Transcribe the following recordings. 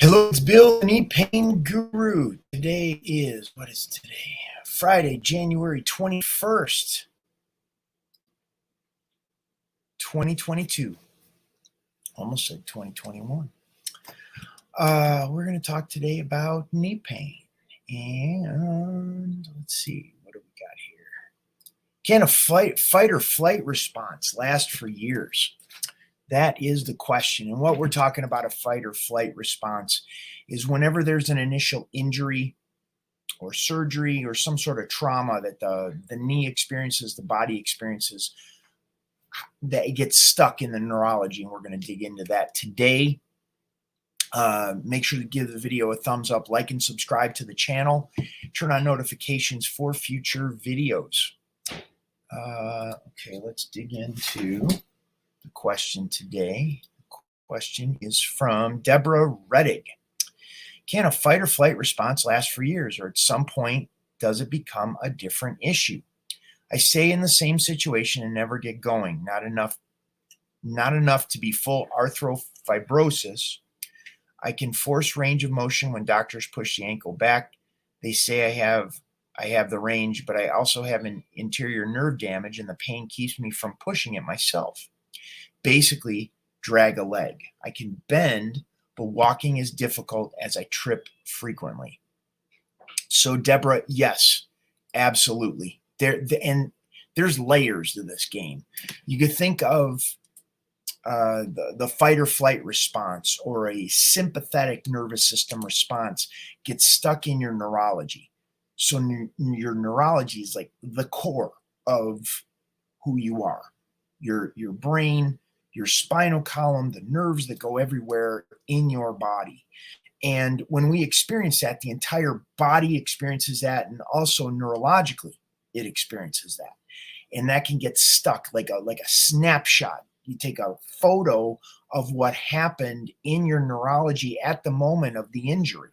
Hello, it's Bill, the knee pain guru. Today is, what is today? Friday, January 21st, 2022. Almost like 2021. We're going to talk today about knee pain. And let's see, what do we got here? Can a fight or flight response last for years? That is the question. And what we're talking about, a fight or flight response, is whenever there's an initial injury or surgery or some sort of trauma that the knee experiences, the body experiences, that it gets stuck in the neurology. And we're going to dig into that today. Make sure to give the video a thumbs up, like and subscribe to the channel. Turn on notifications for future videos. Okay, let's dig into the question today. The question is from Deborah Rettig. Can a fight or flight response last for years, or at some point does it become a different issue? I stay in the same situation and never get going. Not enough to be full arthrofibrosis. I can force range of motion when doctors push the ankle back. They say I have the range, but I also have an interior nerve damage and the pain keeps me from pushing it myself. Basically, drag a leg. I can bend, but walking is difficult as I trip frequently. So, Deborah, yes, absolutely. And there's layers to this game. You could think of the fight or flight response, or a sympathetic nervous system response gets stuck in your neurology. So your neurology is like the core of who you are. Your brain, your spinal column, the nerves that go everywhere in your body. And when we experience that, the entire body experiences that, and also neurologically it experiences that. And that can get stuck like a snapshot. You take a photo of what happened in your neurology at the moment of the injury.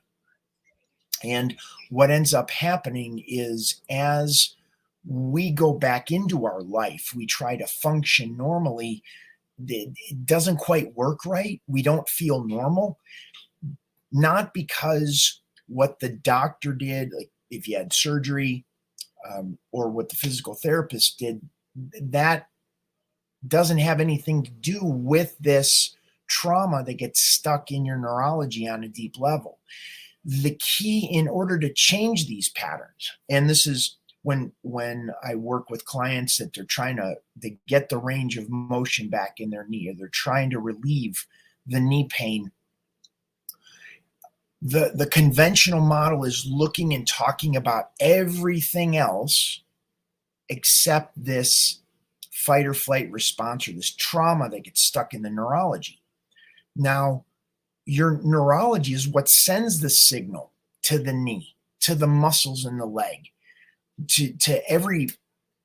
And what ends up happening is, as we go back into our life, we try to function normally. It doesn't quite work right. We don't feel normal. Not because what the doctor did, like if you had surgery, or what the physical therapist did, that doesn't have anything to do with this trauma that gets stuck in your neurology on a deep level. The key, in order to change these patterns, and this is when I work with clients that they're trying to get the range of motion back in their knee, or they're trying to relieve the knee pain. The conventional model is looking and talking about everything else except this fight or flight response, or this trauma that gets stuck in the neurology. Now, your neurology is what sends the signal to the knee, to the muscles in the leg, to every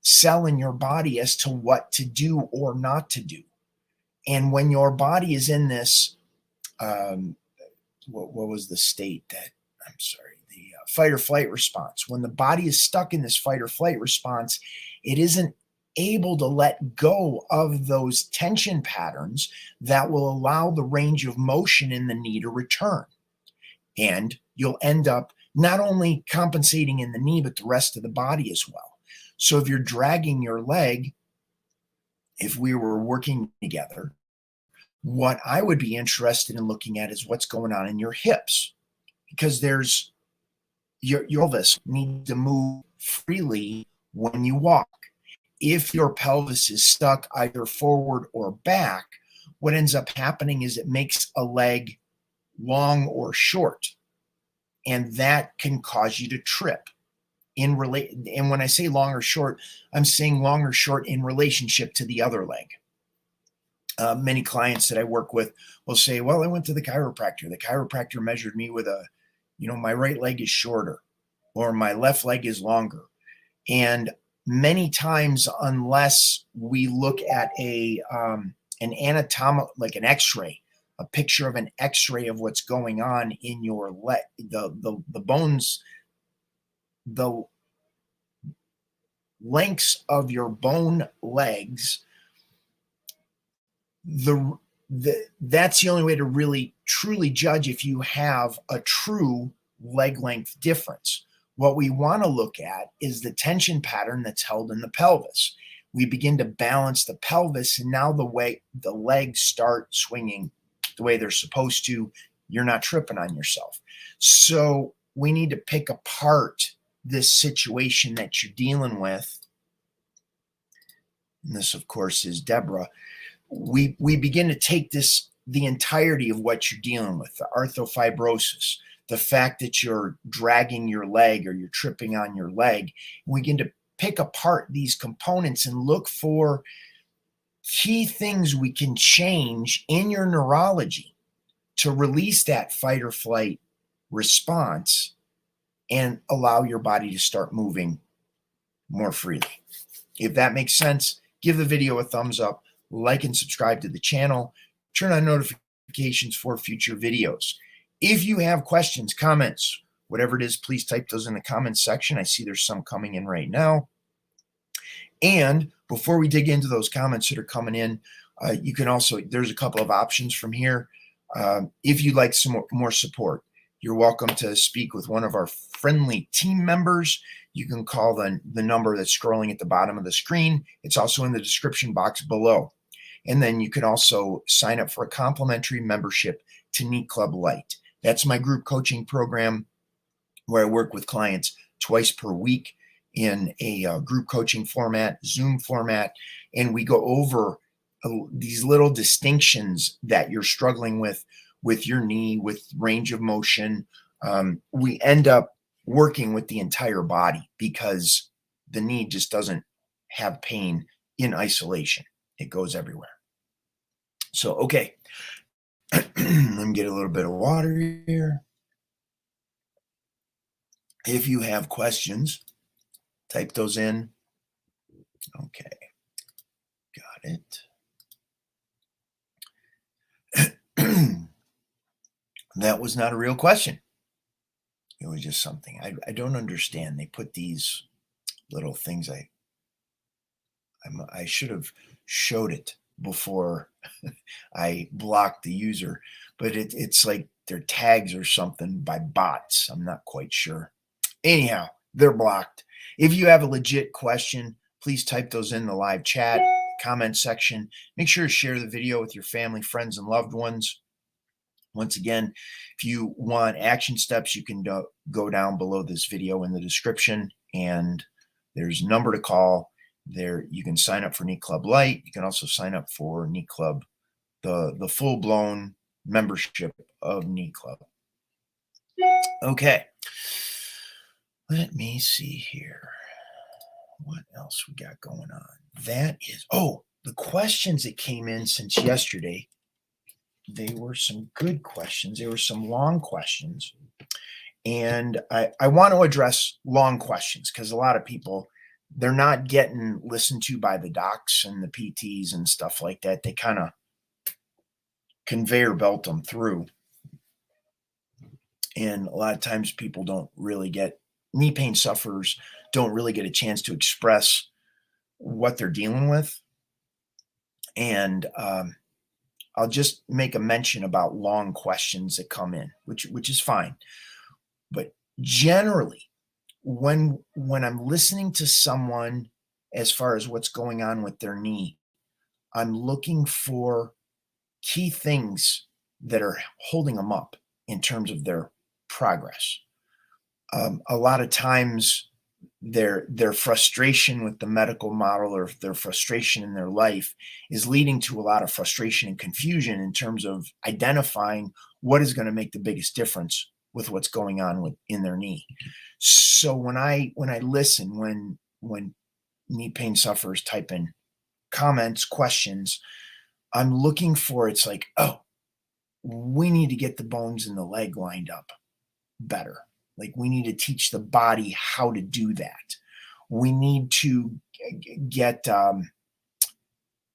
cell in your body as to what to do or not to do. And when your body is in this, what was the state that, the fight or flight response. When the body is stuck in this fight or flight response, it isn't able to let go of those tension patterns that will allow the range of motion in the knee to return. And you'll end up not only compensating in the knee, but the rest of the body as well. So if you're dragging your leg, if we were working together, what I would be interested in looking at is what's going on in your hips, because there's your pelvis needs to move freely when you walk. If your pelvis is stuck either forward or back, what ends up happening is it makes a leg long or short, and that can cause you to trip. And when I say long or short, I'm saying long or short in relationship to the other leg. Many clients that I work with will say, well, I went to the chiropractor. The chiropractor measured me with my right leg is shorter, or my left leg is longer. And many times, unless we look at an anatomical, like an x-ray, a picture of an x-ray of what's going on in your leg, the bones, the lengths of your bone legs, that's the only way to really truly judge if you have a true leg length difference. What we want to look at is the tension pattern that's held in the pelvis. We begin to balance the pelvis, and now the way the legs start swinging the way they're supposed to, you're not tripping on yourself. So we need to pick apart this situation that you're dealing with. And this, of course, is Deborah. We begin to take the entirety of what you're dealing with, the arthrofibrosis, the fact that you're dragging your leg or you're tripping on your leg. We begin to pick apart these components and look for key things we can change in your neurology to release that fight or flight response and allow your body to start moving more freely. If that makes sense, give the video a thumbs up, like and subscribe to the channel, turn on notifications for future videos. If you have questions, comments, whatever it is, please type those in the comments section. I see there's some coming in right now. And before we dig into those comments that are coming in, you can also, there's a couple of options from here. If you'd like some more support, you're welcome to speak with one of our friendly team members. You can call the number that's scrolling at the bottom of the screen. It's also in the description box below. And then you can also sign up for a complimentary membership to Knee Club Lite. That's my group coaching program where I work with clients twice per week in a group coaching format, Zoom format, and we go over these little distinctions that you're struggling with your knee, with range of motion. We end up working with the entire body because the knee just doesn't have pain in isolation. It goes everywhere. So, okay, let me get a little bit of water here. If you have questions, type those in. Okay, got it. That was not a real question. It was just something I don't understand. They put these little things. I should have showed it before I blocked the user, but it's like their tags or something by bots. I'm not quite sure. Anyhow, they're blocked. If you have a legit question, please type those in the live chat, comment section. Make sure to share the video with your family, friends, and loved ones. Once again, if you want action steps, you can go down below this video in the description, and there's a number to call. There, you can sign up for Knee Club Lite. You can also sign up for Knee Club, the full-blown membership of Knee Club. Okay, let me see here. What else we got going on? That is, the questions that came in since yesterday. They were some good questions. They were some long questions. And I want to address long questions because a lot of people, they're not getting listened to by the docs and the PTs and stuff like that. They kind of conveyor belt them through. And a lot of times people don't really get, knee pain sufferers don't really get a chance to express what they're dealing with. And I'll just make a mention about long questions that come in, which is fine. But generally, when I'm listening to someone as far as what's going on with their knee, I'm looking for key things that are holding them up in terms of their progress. A lot of times their frustration with the medical model or their frustration in their life is leading to a lot of frustration and confusion in terms of identifying what is going to make the biggest difference with what's going on in their knee. So when I listen, when knee pain sufferers type in comments, questions, I'm looking for, it's like, oh, we need to get the bones in the leg lined up better. Like, we need to teach the body how to do that. We need to get the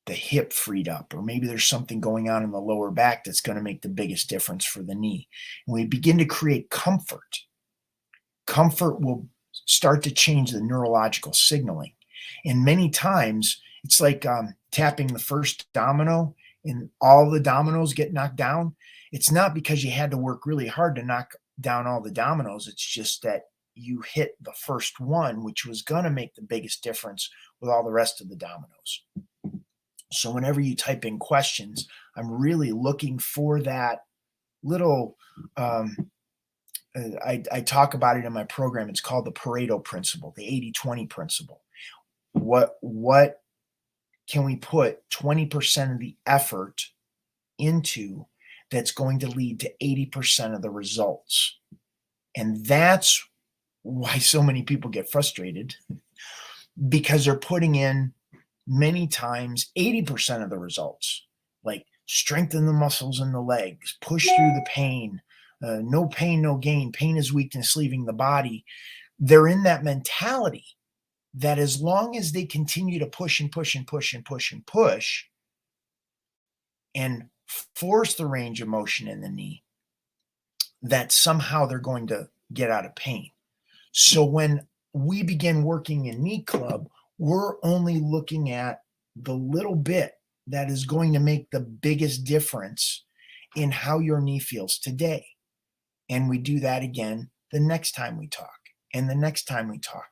hip freed up, or maybe there's something going on in the lower back that's going to make the biggest difference for the knee. And we begin to create comfort. Comfort will start to change the neurological signaling. And many times it's like tapping the first domino and all the dominoes get knocked down, it's not because you had to work really hard to knock down all the dominoes. It's just that you hit the first one, which was going to make the biggest difference with all the rest of the dominoes. So whenever you type in questions, I'm really looking for that little, I talk about it in my program. It's called the Pareto Principle, the 80-20 principle. What can we put 20% of the effort into that's going to lead to 80% of the results? And that's why so many people get frustrated, because they're putting in many times 80% of the results, like strengthen the muscles in the legs, push through the pain, no pain, no gain. Pain is weakness leaving the body. They're in that mentality that as long as they continue to push and push and push and push and push and force the range of motion in the knee, that somehow they're going to get out of pain. So when we begin working in Knee Club, we're only looking at the little bit that is going to make the biggest difference in how your knee feels today. And we do that again the next time we talk, and the next time we talk.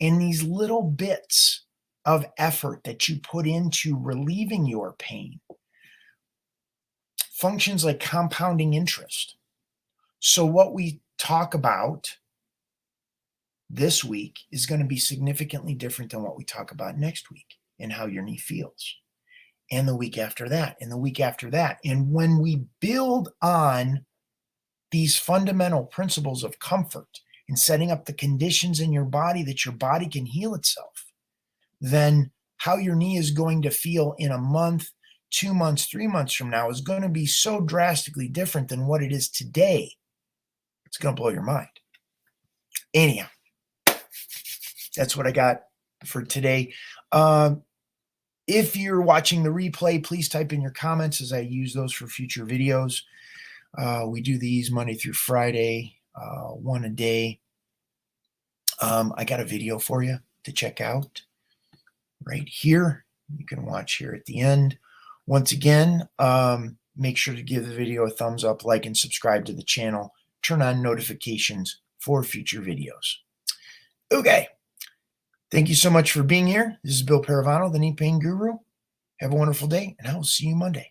And these little bits of effort that you put into relieving your pain functions like compounding interest. So what we talk about this week is going to be significantly different than what we talk about next week and how your knee feels, and the week after that, and the week after that. And when we build on these fundamental principles of comfort and setting up the conditions in your body that your body can heal itself, then how your knee is going to feel in a month, 2 months, 3 months from now is going to be so drastically different than what it is today. It's going to blow your mind. Anyhow, that's what I got for today. If you're watching the replay, please type in your comments as I use those for future videos. We do these Monday through Friday, one a day. I got a video for you to check out right here. You can watch here at the end. Once again, make sure to give the video a thumbs up, like, and subscribe to the channel. Turn on notifications for future videos. Okay. Thank you so much for being here. This is Bill Paravano, the Knee Pain Guru. Have a wonderful day, and I will see you Monday.